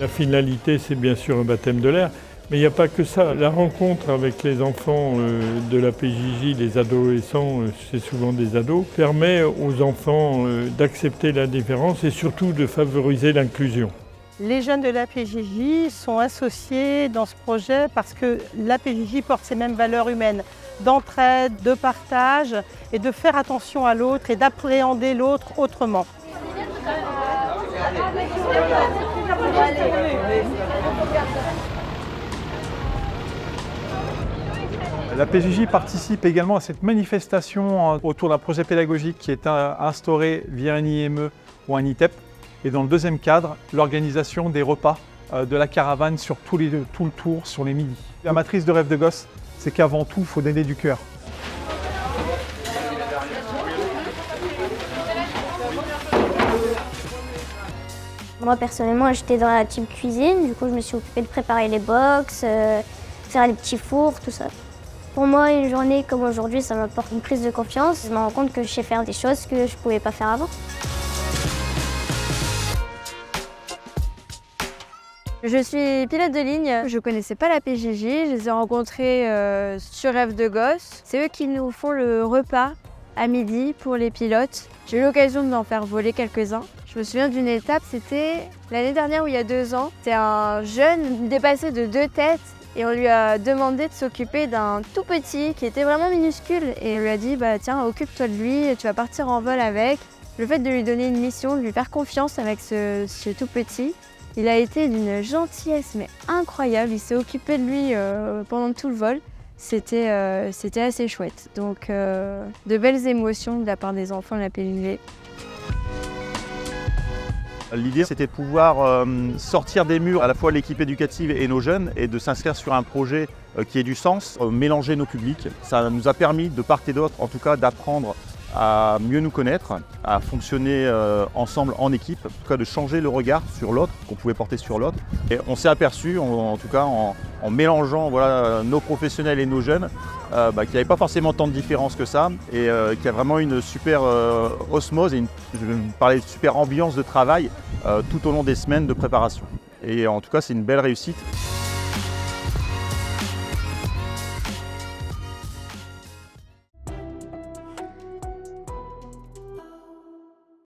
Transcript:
La finalité, c'est bien sûr un baptême de l'air, mais il n'y a pas que ça. La rencontre avec les enfants de la PJJ, les adolescents, c'est souvent des ados, permet aux enfants d'accepter la différence et surtout de favoriser l'inclusion. Les jeunes de la PJJ sont associés dans ce projet parce que la PJJ porte ces mêmes valeurs humaines d'entraide, de partage et de faire attention à l'autre et d'appréhender l'autre autrement. La PJJ participe également à cette manifestation autour d'un projet pédagogique qui est instauré via un IME ou un ITEP. Et dans le deuxième cadre, l'organisation des repas de la caravane sur tout le tour, sur les midis. La matrice de Rêve de gosse, c'est qu'avant tout, il faut donner du cœur. Moi personnellement, j'étais dans la team cuisine, du coup je me suis occupée de préparer les box, faire les petits fours, tout ça. Pour moi, une journée comme aujourd'hui, ça m'apporte une prise de confiance. Je me rends compte que je sais faire des choses que je ne pouvais pas faire avant. Je suis pilote de ligne, je ne connaissais pas la PJJ, je les ai rencontrés sur Rêve de gosse. C'est eux qui nous font le repas à midi pour les pilotes. J'ai eu l'occasion d'en faire voler quelques-uns. Je me souviens d'une étape, c'était l'année dernière ou il y a 2 ans. C'était un jeune dépassé de 2 têtes et on lui a demandé de s'occuper d'un tout petit qui était vraiment minuscule. Et on lui a dit, bah, tiens, occupe-toi de lui, tu vas partir en vol avec. Le fait de lui donner une mission, de lui faire confiance avec ce tout petit, il a été d'une gentillesse mais incroyable. Il s'est occupé de lui pendant tout le vol. C'était assez chouette. Donc de belles émotions de la part des enfants de la PJJ. L'idée, c'était de pouvoir sortir des murs à la fois l'équipe éducative et nos jeunes et de s'inscrire sur un projet qui ait du sens, mélanger nos publics. Ça nous a permis de part et d'autre, en tout cas, d'apprendre à mieux nous connaître, à fonctionner ensemble en équipe, en tout cas de changer le regard sur l'autre, qu'on pouvait porter sur l'autre. Et on s'est aperçu, en tout cas en mélangeant voilà, nos professionnels et nos jeunes, qu'il n'y avait pas forcément tant de différence que ça et qu'il y a vraiment une super osmose et je parlais de super ambiance de travail tout au long des semaines de préparation. Et en tout cas, c'est une belle réussite.